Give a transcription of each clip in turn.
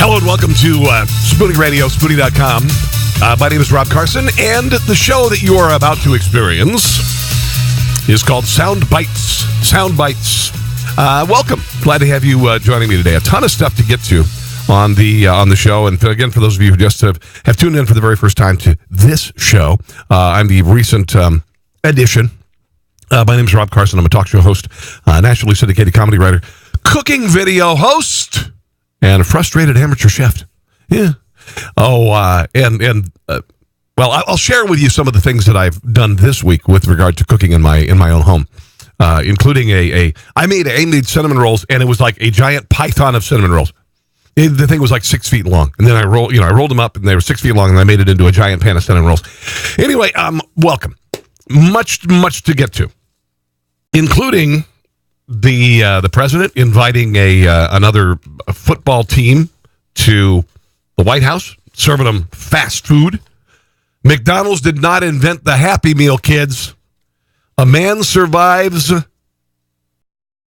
Hello and welcome to Spoonie Radio, Spoonie.com. My name is Rob Carson, and the show that you are about to experience is called Sound Bites. Sound Bites. Welcome. Glad to have you joining me today. A ton of stuff to get to on the show. And again, for those of you who just have tuned in for the very first time to this show, I'm the recent addition. My name is Rob Carson. I'm a talk show host, nationally syndicated comedy writer, cooking video host, and a frustrated amateur chef. Yeah. Oh, well, I'll share with you some of the things that I've done this week with regard to cooking in my own home, including I made cinnamon rolls, and it was like a giant python of cinnamon rolls. The thing was like 6 feet long, and then I rolled them up, and they were 6 feet long, and I made it into a giant pan of cinnamon rolls. Anyway, welcome. Much to get to, including the president inviting another football team to the White House, serving them fast food. McDonald's did not invent the Happy Meal, kids. A man survives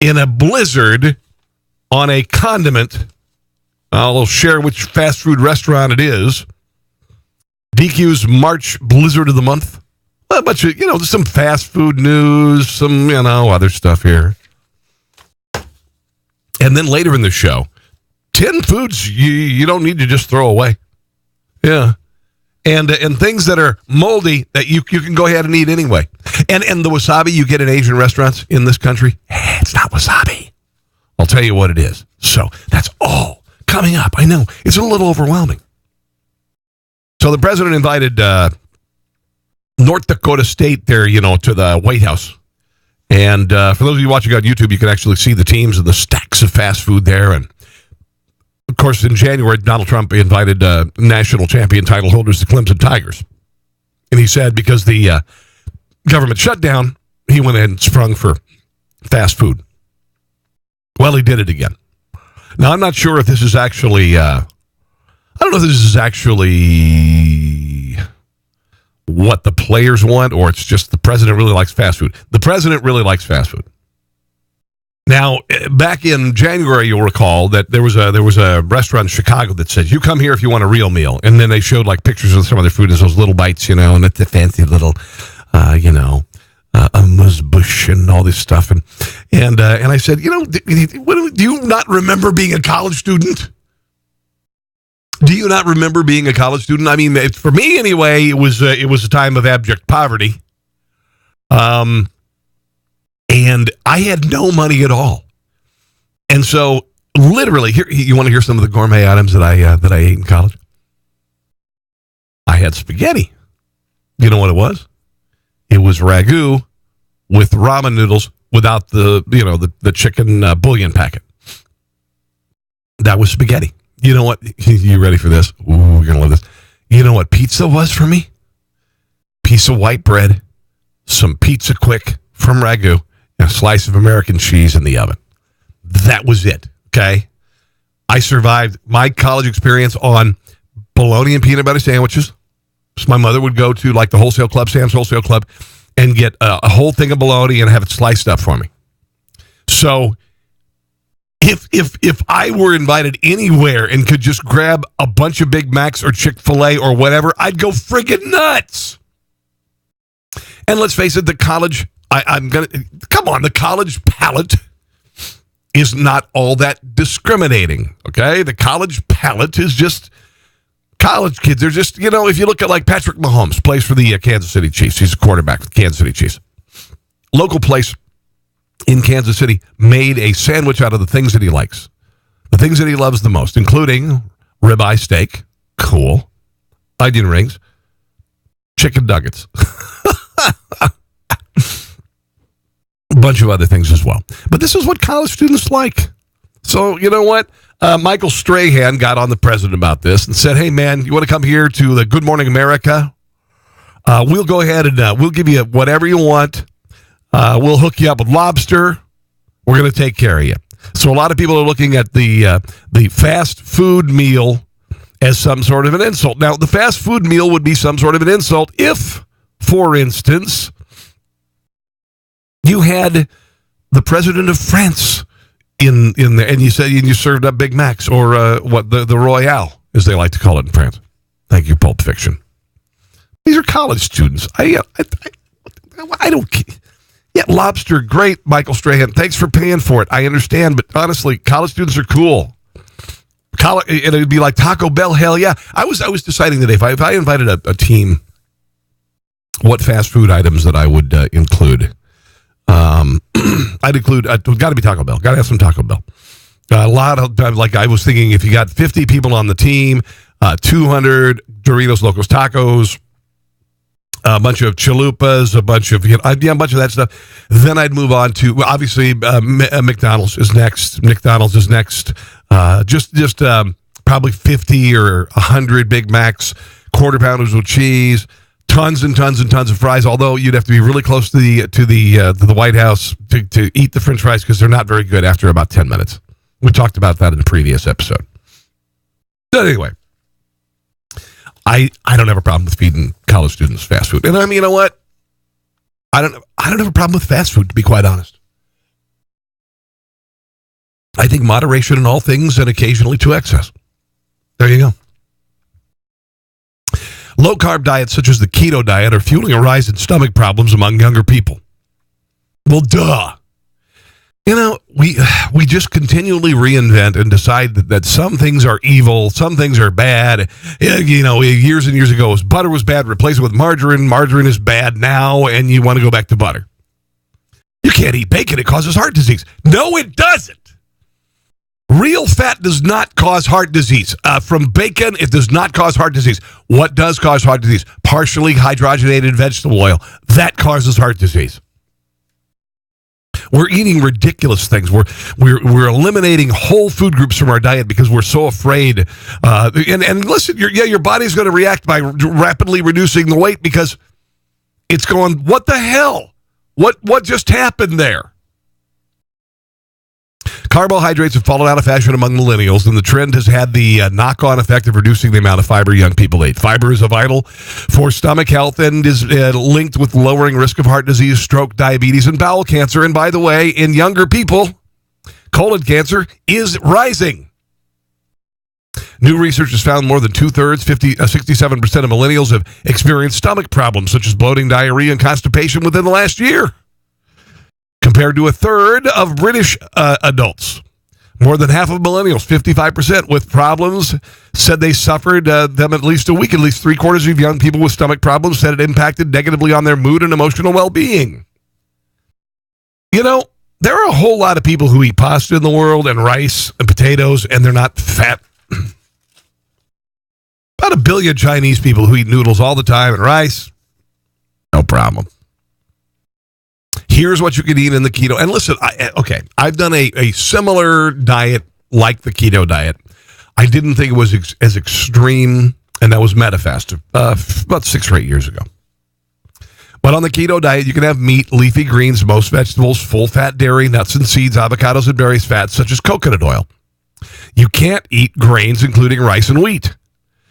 in a blizzard on a condiment. I'll share which fast food restaurant it is. DQ's March Blizzard of the Month. A bunch of, some fast food news, some, other stuff here. And then later in the show, 10 foods you don't need to just throw away. Yeah. And things that are moldy that you can go ahead and eat anyway. And the wasabi you get in Asian restaurants in this country, it's not wasabi. I'll tell you what it is. So that's all coming up. I know. It's a little overwhelming. So the president invited North Dakota State there, to the White House. And for those of you watching on YouTube, you can actually see the teams and the stacks of fast food there. And, of course, in January, Donald Trump invited national champion title holders, the Clemson Tigers. And he said because the government shut down, he went ahead and sprung for fast food. Well, he did it again. Now, I'm not sure if this is actually, I don't know if this is actually what the players want, or it's just the president really likes fast food. The president really likes fast food. Now, back in January, you'll recall that there was a restaurant in Chicago that said, "You come here if you want a real meal." And then they showed like pictures of some of their food as those little bites, and it's a fancy little, amuse bouche and all this stuff. And I said, do you not remember being a college student? Do you not remember being a college student? I mean, for me anyway, it was a time of abject poverty. And I had no money at all. And so literally, here, you want to hear some of the gourmet items that I ate in college? I had spaghetti. You know what it was? It was ragu with ramen noodles without the chicken bouillon packet. That was spaghetti. You know what? You ready for this? Ooh, we're going to love this. You know what pizza was for me? Piece of white bread, some Pizza Quick from Ragu, and a slice of American cheese in the oven. That was it, okay? I survived my college experience on bologna and peanut butter sandwiches. So my mother would go to like the wholesale club, Sam's Wholesale Club, and get a whole thing of bologna and have it sliced up for me. So If I were invited anywhere and could just grab a bunch of Big Macs or Chick-fil-A or whatever, I'd go friggin' nuts. And let's face it, the college palate is not all that discriminating, okay? The college palate is just college kids. They're just, if you look at like Patrick Mahomes, plays for the Kansas City Chiefs. He's a quarterback for the Kansas City Chiefs. Local place in Kansas City made a sandwich out of the things that he likes, the things that he loves the most, including ribeye steak, cool, onion rings, chicken nuggets, a bunch of other things as well. But this is what college students like. So you know what? Michael Strahan got on the president about this and said, "Hey man, you want to come here to the Good Morning America? We'll go ahead and we'll give you whatever you want. We'll hook you up with lobster. We're going to take care of you." So a lot of people are looking at the fast food meal as some sort of an insult. Now, the fast food meal would be some sort of an insult if, for instance, you had the president of France in there, and you served up Big Macs or the Royale, as they like to call it in France. Thank you, Pulp Fiction. These are college students. I don't. Yeah, lobster, great, Michael Strahan. Thanks for paying for it. I understand, but honestly, college students are cool. And it'd be like Taco Bell. Hell yeah! I was deciding today if I invited a team, what fast food items that I would include. I'd include. Got to be Taco Bell. Got to have some Taco Bell. A lot of like I was thinking, if you got 50 people on the team, 200 Doritos Locos Tacos, a bunch of chalupas, a bunch of that stuff. Then I'd move on to obviously McDonald's is next. Just probably 50 or 100 Big Macs, quarter pounders with cheese, tons and tons and tons of fries. Although you'd have to be really close to the White House to eat the French fries because they're not very good after about 10 minutes. We talked about that in the previous episode. But anyway, I don't have a problem with feeding college students fast food. And I mean, you know what? I don't have a problem with fast food, to be quite honest. I think moderation in all things and occasionally to excess. There you go. Low-carb diets such as the keto diet are fueling a rise in stomach problems among younger people. Well, duh. You know, we just continually reinvent and decide that some things are evil, some things are bad. You know, years and years ago, butter was bad, replace it with margarine. Margarine is bad now, and you want to go back to butter. You can't eat bacon, it causes heart disease. No, it doesn't. Real fat does not cause heart disease. From bacon, it does not cause heart disease. What does cause heart disease? Partially hydrogenated vegetable oil. That causes heart disease. We're eating ridiculous things. We're eliminating whole food groups from our diet because we're so afraid. And listen, your body's going to react by rapidly reducing the weight because it's going, what the hell? What just happened there? Carbohydrates have fallen out of fashion among millennials, and the trend has had the knock-on effect of reducing the amount of fiber young people eat. Fiber is vital for stomach health and is linked with lowering risk of heart disease, stroke, diabetes, and bowel cancer. And by the way, in younger people, colon cancer is rising. New research has found more than two-thirds, 67% of millennials have experienced stomach problems, such as bloating, diarrhea, and constipation within the last year, compared to a third of British adults. More than half of millennials, 55%, with problems, said they suffered them at least a week. At least three-quarters of young people with stomach problems said it impacted negatively on their mood and emotional well-being. You know, there are a whole lot of people who eat pasta in the world and rice and potatoes, and they're not fat. About 1 billion Chinese people who eat noodles all the time and rice. No problem. Here's what you can eat in the keto. And listen, I've done a similar diet like the keto diet. I didn't think it was as extreme, and that was Metafast about 6 or 8 years ago. But on the keto diet, you can have meat, leafy greens, most vegetables, full-fat dairy, nuts and seeds, avocados and berries, fats such as coconut oil. You can't eat grains, including rice and wheat.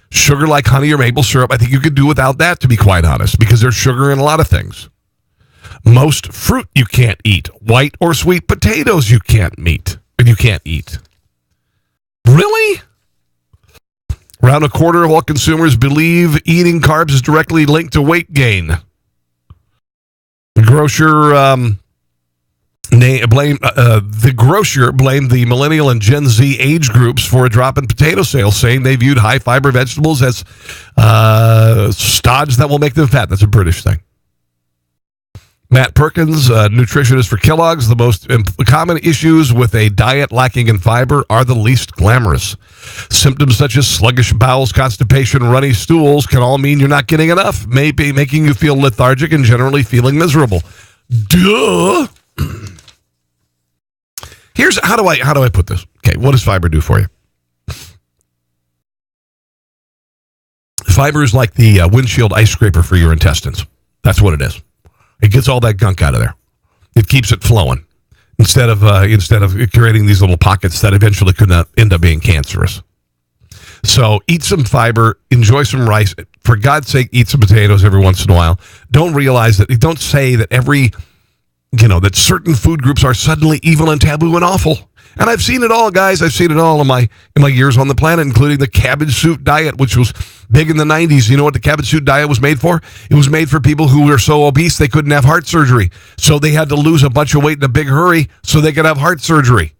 Sugar like honey or maple syrup, I think you could do without that, to be quite honest, because there's sugar in a lot of things. Most fruit you can't eat. White or sweet potatoes you can't eat. Really? Around a quarter of all consumers believe eating carbs is directly linked to weight gain. The grocer blamed the millennial and Gen Z age groups for a drop in potato sales, saying they viewed high fiber vegetables as stodge that will make them fat. That's a British thing. Matt Perkins, nutritionist for Kellogg's, the most common issues with a diet lacking in fiber are the least glamorous. Symptoms such as sluggish bowels, constipation, runny stools can all mean you're not getting enough, maybe making you feel lethargic and generally feeling miserable. Duh. Here's how do I put this? Okay, what does fiber do for you? Fiber is like the windshield ice scraper for your intestines. That's what it is. It gets all that gunk out of there. It keeps it flowing instead of creating these little pockets that eventually could end up being cancerous. So eat some fiber, enjoy some rice. For God's sake, eat some potatoes every once in a while. Don't say that that certain food groups are suddenly evil and taboo and awful. And I've seen it all, guys. I've seen it all in my years on the planet, including the cabbage soup diet, which was big in the 90s. You know what the cabbage soup diet was made for? It was made for people who were so obese they couldn't have heart surgery. So they had to lose a bunch of weight in a big hurry so they could have heart surgery.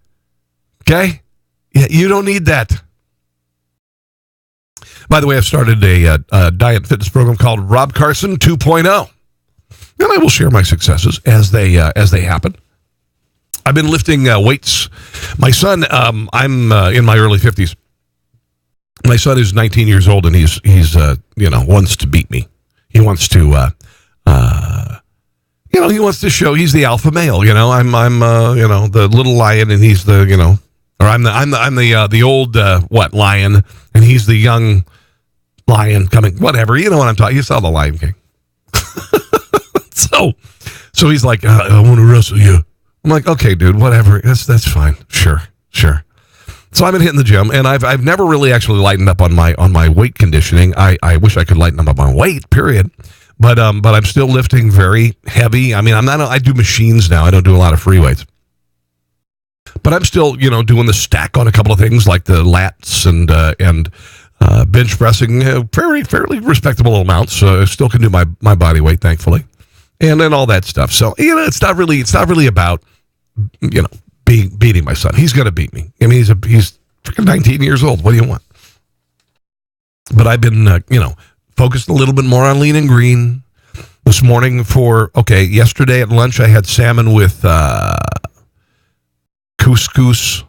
Okay? Yeah, you don't need that. By the way, I've started a diet and fitness program called Rob Carson 2.0. And I will share my successes as they happen. I've been lifting weights. My son, I'm in my early 50s. My son is 19 years old, and he's wants to beat me. He wants to, he wants to show he's the alpha male. I'm the little lion, and he's the, or I'm the old lion, and he's the young lion coming. Whatever, you know what I'm talking. You saw the Lion King. So he's like, I want to wrestle you. I'm like, okay, dude, whatever. That's fine. Sure. So I've been hitting the gym, and I've never really actually lightened up on my weight conditioning. I wish I could lighten up on my weight, period. But I'm still lifting very heavy. I mean, I do machines now. I don't do a lot of free weights. But I'm still, doing the stack on a couple of things like the lats and bench pressing, fairly respectable amounts. I still can do my body weight, thankfully, and then all that stuff. So it's not really about beating my son. He's going to beat me. I mean, he's freaking 19 years old. What do you want? But I've been focused a little bit more on lean and green this morning. Yesterday at lunch I had salmon with couscous.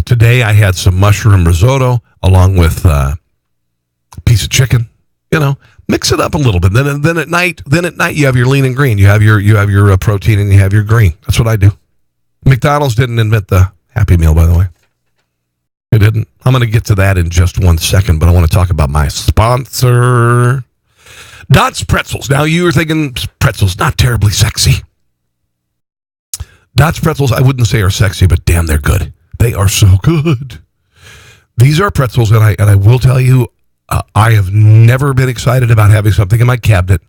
Today I had some mushroom risotto along with a piece of chicken. Mix it up a little bit. Then at night you have your lean and green. You have your protein and you have your green. That's what I do. McDonald's didn't invent the Happy Meal, by the way. It didn't. I'm going to get to that in just 1 second, but I want to talk about my sponsor, Dots Pretzels. Now you were thinking pretzels not terribly sexy. Dots Pretzels, I wouldn't say are sexy, but damn, they're good. They are so good. These are pretzels, and I will tell you, I have never been excited about having something in my cabinet.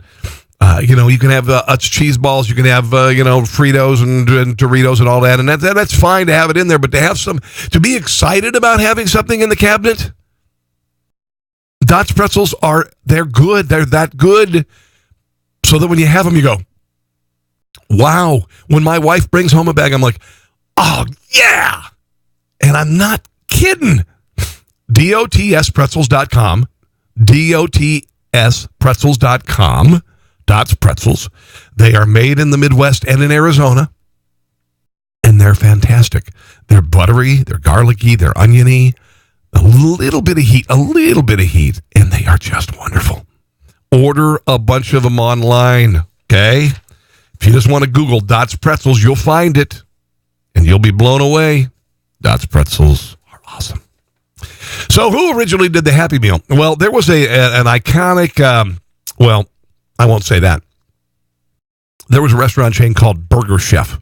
You can have Utz cheese balls, you can have Fritos and Doritos and all that, and that's fine to have it in there. But to be excited about having something in the cabinet, Dots Pretzels they're good. They're that good, so that when you have them, you go, wow. When my wife brings home a bag, I'm like, oh yeah, and I'm not kidding. DOTSpretzels.com, DOTSpretzels.com. Dots Pretzels. They are made in the Midwest and in Arizona, and they're fantastic. They're buttery, they're garlicky, they're oniony, a little bit of heat, and they are just wonderful. Order a bunch of them online, okay? If you just want to Google Dots Pretzels, you'll find it, and you'll be blown away. Dots Pretzels are awesome. So who originally did the Happy Meal? Well, there was an iconic, I won't say that. There was a restaurant chain called Burger Chef a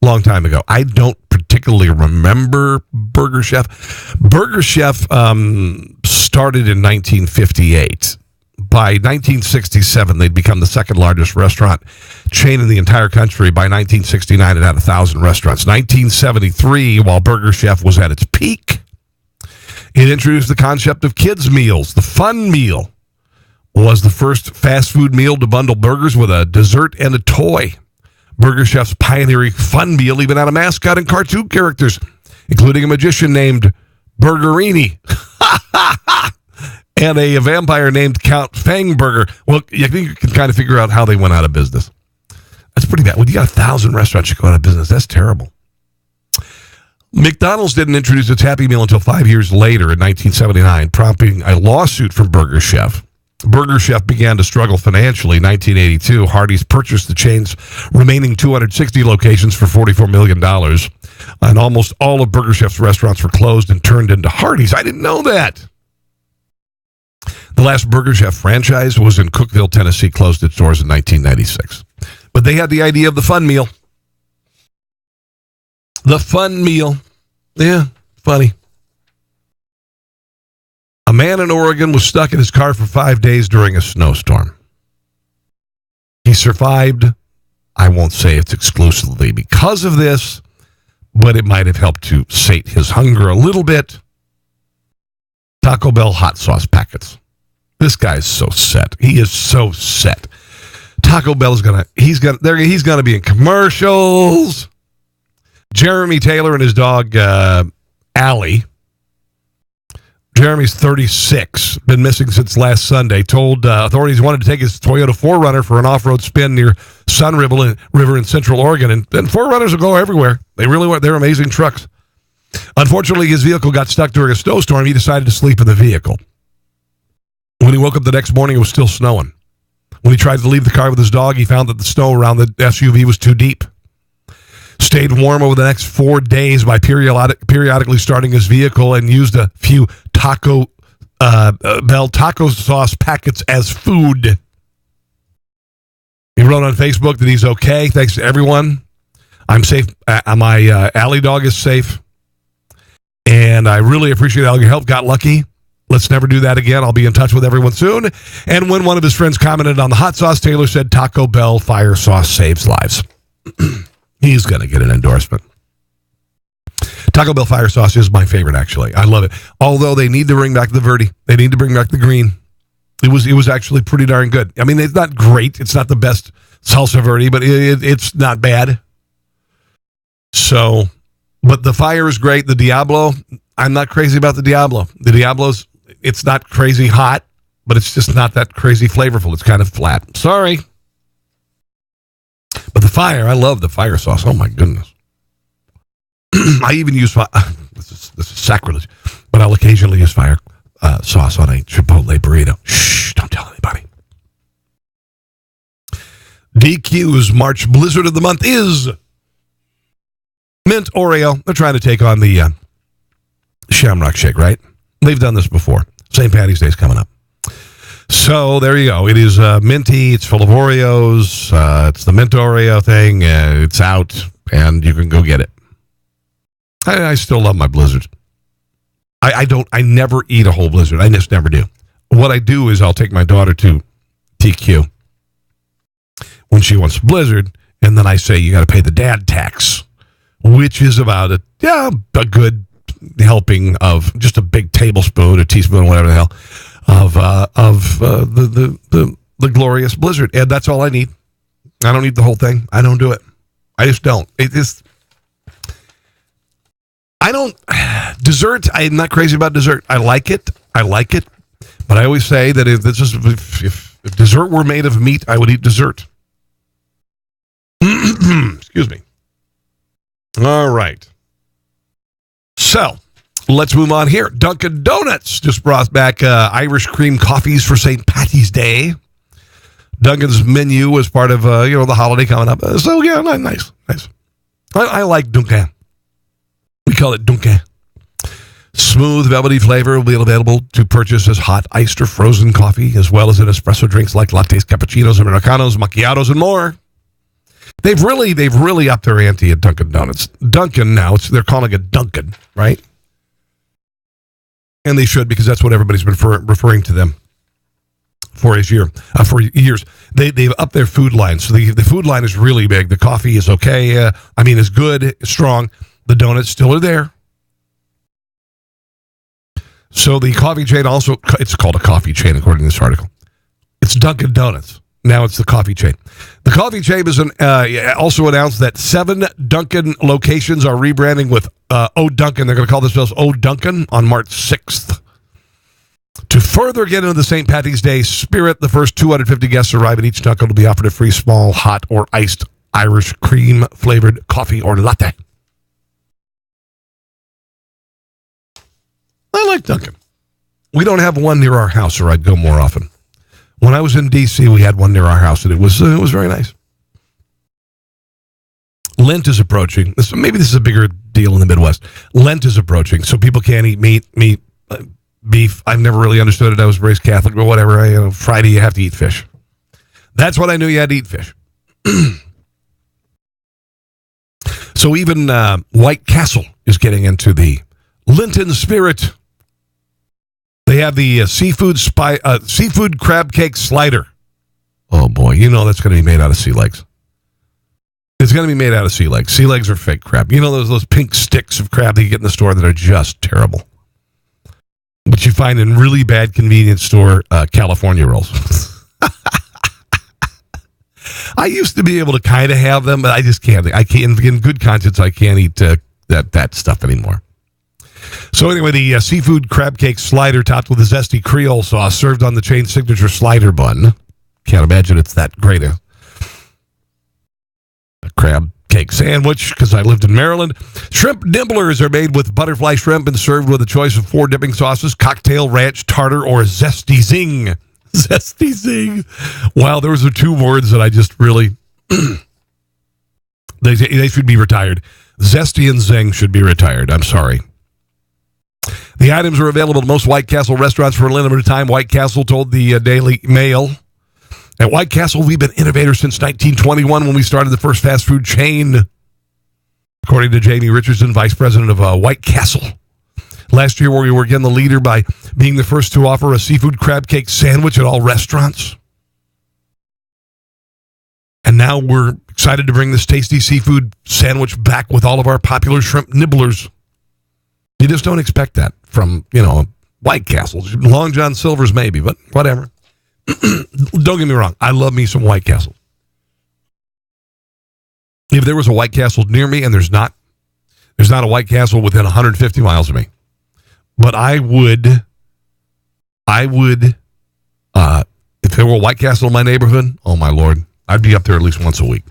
long time ago. I don't particularly remember Burger Chef. Burger Chef started in 1958. By 1967, they'd become the second largest restaurant chain in the entire country. By 1969, it had 1,000 restaurants. 1973, while Burger Chef was at its peak, it introduced the concept of kids' meals. The Fun Meal was the first fast food meal to bundle burgers with a dessert and a toy. Burger Chef's pioneering Fun Meal even had a mascot and cartoon characters, including a magician named Burgerini and a vampire named Count Fangburger. Well, I think you can kind of figure out how they went out of business. That's pretty bad. When you got 1,000 restaurants that go out of business, that's terrible. McDonald's didn't introduce its Happy Meal until 5 years later in 1979, prompting a lawsuit from Burger Chef. Burger Chef began to struggle financially. In 1982, Hardee's purchased the chain's remaining 260 locations for $44 million. And almost all of Burger Chef's restaurants were closed and turned into Hardee's. I didn't know that. The last Burger Chef franchise was in Cookeville, Tennessee, closed its doors in 1996. But they had the idea of the Fun Meal. The Fun Meal. Yeah, funny. A man in Oregon was stuck in his car for 5 days during a snowstorm. He survived. I won't say it's exclusively because of this, but it might have helped to sate his hunger a little bit. Taco Bell hot sauce packets. This guy's so set. He is so set. Taco Bell's he's gonna be in commercials. Jeremy Taylor and his dog Allie. Jeremy's 36, been missing since last Sunday. Told authorities he wanted to take his Toyota 4Runner for an off-road spin near Sun River in Central Oregon, and 4Runners will go everywhere. They really want. They're amazing trucks. Unfortunately, his vehicle got stuck during a snowstorm. He decided to sleep in the vehicle. When he woke up the next morning, it was still snowing. When he tried to leave the car with his dog, he found that the snow around the SUV was too deep. Stayed warm over the next 4 days by periodically starting his vehicle and used a few Taco Bell taco sauce packets as food. He wrote on Facebook that he's okay. Thanks to everyone. I'm safe. My alley dog is safe. And I really appreciate all your help. Got lucky. Let's never do that again. I'll be in touch with everyone soon. And when one of his friends commented on the hot sauce, Taylor said Taco Bell fire sauce saves lives. He's going to get an endorsement. Taco Bell fire sauce is my favorite, actually. I love it. Although they need to bring back the verde. They need to bring back the green. It was actually pretty darn good. I mean, it's not great. It's not the best salsa verde, but it's not bad. So, but the fire is great. The Diablo, I'm not crazy about the Diablo. The Diablo's, it's not crazy hot, but it's just not that crazy flavorful. It's kind of flat. Sorry. But the fire, I love the fire sauce. Oh, my goodness. I even use fire. This is sacrilege. But I'll occasionally use fire sauce on a Chipotle burrito. Shh, don't tell anybody. DQ's March Blizzard of the Month is Mint Oreo. They're trying to take on the Shamrock Shake, right? They've done this before. St. Patty's Day's coming up. So there you go. It is minty. It's full of Oreos. It's the Mint Oreo thing. It's out, and you can go get it. I still love my Blizzard. I never eat a whole Blizzard. I just never do. What I do is I'll take my daughter to TQ when she wants Blizzard, and then I say, you got to pay the dad tax, which is about a good helping of just a big tablespoon, a teaspoon, whatever the hell, of the glorious Blizzard. And that's all I need. I don't need the whole thing. I don't do it. I just don't. Dessert, I'm not crazy about dessert. I like it. But I always say that if dessert were made of meat, I would eat dessert. Excuse me. All right. So, let's move on here. Dunkin' Donuts just brought back Irish cream coffees for St. Patty's Day. Dunkin's menu was part of the holiday coming up. So, yeah, nice. I like Dunkin'. We call it Dunkin'. Smooth, velvety flavor will be available to purchase as hot, iced, or frozen coffee, as well as in espresso drinks like lattes, cappuccinos, americanos, macchiatos, and more. They've really upped their ante at Dunkin' Donuts. Dunkin' now, they're calling it Dunkin', right? And they should, because that's what everybody's been referring to them for years. They've upped their food line. So the food line is really big. The coffee is okay. It's good, it's strong. The donuts still are there. So the coffee chain also, it's called a coffee chain according to this article. It's Dunkin' Donuts. Now it's the coffee chain. The coffee chain is also announced that 7 Dunkin' locations are rebranding with O Dunkin'. They're going to call themselves O Dunkin' on March 6th. To further get into the St. Patty's Day spirit, the first 250 guests arrive at each Dunkin' will be offered a free small, hot, or iced Irish cream flavored coffee or latte. I like Dunkin'. We don't have one near our house, or I'd go more often. When I was in D.C., we had one near our house, and it was very nice. Lent is approaching. Maybe this is a bigger deal in the Midwest. Lent is approaching, so people can't eat meat, beef. I've never really understood it. I was raised Catholic, but whatever. Friday, you have to eat fish. That's what I knew, you had to eat fish. So even White Castle is getting into the Lenten spirit. They have the seafood crab cake slider. Oh boy, that's going to be made out of sea legs. It's going to be made out of sea legs. Sea legs are fake crab. You know those pink sticks of crab that you get in the store that are just terrible. But you find in really bad convenience store California rolls. I used to be able to kind of have them, but I just can't. I can't, in good conscience, I can't eat that stuff anymore. So anyway, the seafood crab cake slider topped with a zesty Creole sauce served on the chain signature slider bun. Can't imagine it's that great a crab cake sandwich because I lived in Maryland. Shrimp nibblers are made with butterfly shrimp and served with a choice of 4 dipping sauces: cocktail, ranch, tartar, or zesty zing. Zesty zing. Wow, those are 2 words that I just really... they should be retired. Zesty and zing should be retired. I'm sorry. The items are available at most White Castle restaurants for a limited time. White Castle told the Daily Mail. At White Castle, we've been innovators since 1921 when we started the first fast food chain, according to Jamie Richardson, vice president of White Castle. Last year, we were again the leader by being the first to offer a seafood crab cake sandwich at all restaurants. And now we're excited to bring this tasty seafood sandwich back with all of our popular shrimp nibblers. You just don't expect that from, White Castle. Long John Silver's maybe, but whatever. Don't get me wrong. I love me some White Castle. If there was a White Castle near me, and there's not a White Castle within 150 miles of me, but I would, if there were a White Castle in my neighborhood, oh my Lord, I'd be up there at least once a week.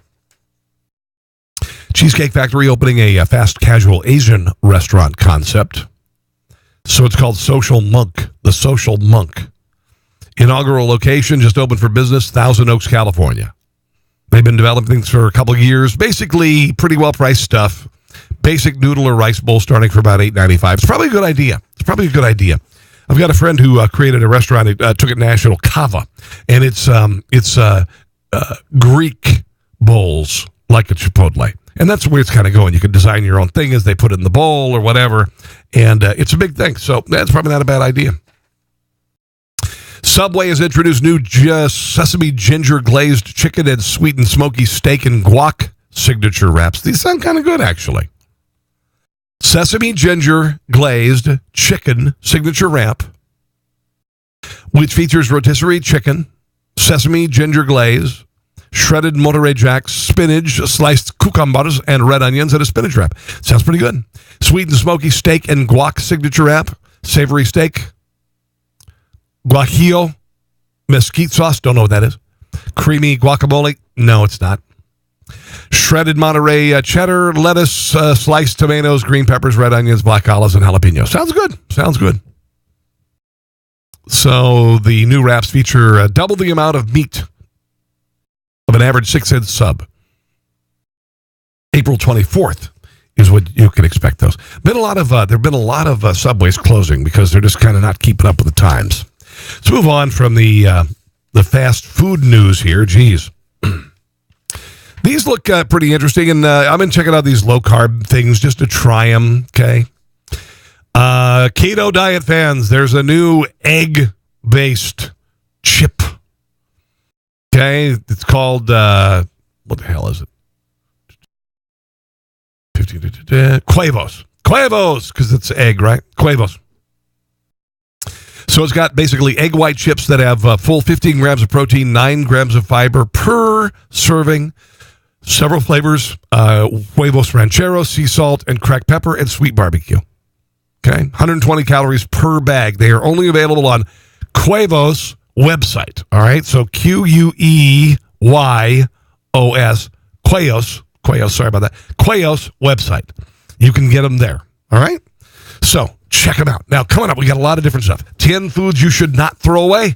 Cheesecake Factory opening a fast casual Asian restaurant concept. So it's called Social Monk, the Social Monk. Inaugural location just opened for business, Thousand Oaks, California. They've been developing things for a couple of years. Basically, pretty well-priced stuff. Basic noodle or rice bowl starting for about $8.95. It's probably a good idea. I've got a friend who created a restaurant. Took it national, Kava. And it's Greek bowls, like a Chipotle. And that's where it's kind of going. You can design your own thing as they put it in the bowl or whatever. And it's a big thing. So that's probably not a bad idea. Subway has introduced new sesame ginger glazed chicken and sweet and smoky steak and guac signature wraps. These sound kind of good, actually. Sesame ginger glazed chicken signature wrap, which features rotisserie chicken, sesame ginger glaze, shredded Monterey Jack, spinach, sliced cucumbers, and red onions, and a spinach wrap. Sounds pretty good. Sweet and smoky steak and guac signature wrap, savory steak, guajillo, mesquite sauce, don't know what that is. Creamy guacamole, no, it's not. Shredded Monterey cheddar, lettuce, sliced tomatoes, green peppers, red onions, black olives, and jalapenos. Sounds good. So the new wraps feature double the amount of meat of an average 6-inch sub. April 24th is what you can expect those. There have been a lot of Subways closing because they're just kind of not keeping up with the times. Let's move on from the fast food news here. Geez. These look pretty interesting, and I've been checking out these low-carb things just to try them, okay? Keto diet fans, there's a new egg-based chip, okay? It's called, what the hell is it? Quavos, because it's egg, right? Quavos. So it's got basically egg white chips that have full 15 grams of protein, 9 grams of fiber per serving, several flavors, huevos rancheros, sea salt, and cracked pepper, and sweet barbecue. Okay, 120 calories per bag. They are only available on Quavos website. All right, so Queuyos, Quavos, sorry about that. Quavos website. You can get them there. All right, so check them out. Now, coming up, we got a lot of different stuff. 10 foods you should not throw away.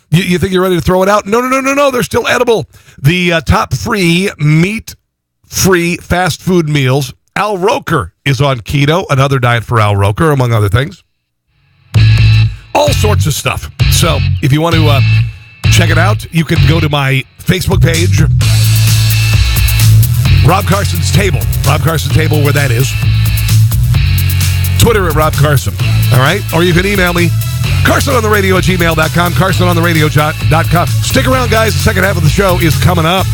You think you're ready to throw it out? No. They're still edible. The top free meat-free fast food meals. Al Roker is on keto, another diet for Al Roker, among other things. All sorts of stuff. So if you want to check it out, you can go to my Facebook page, Rob Carson's Table. Rob Carson's Table, where that is. Twitter at Rob Carson. All right? Or you can email me, carsonontheradio@gmail.com, carsonontheradio.com. Stick around, guys. The second half of the show is coming up.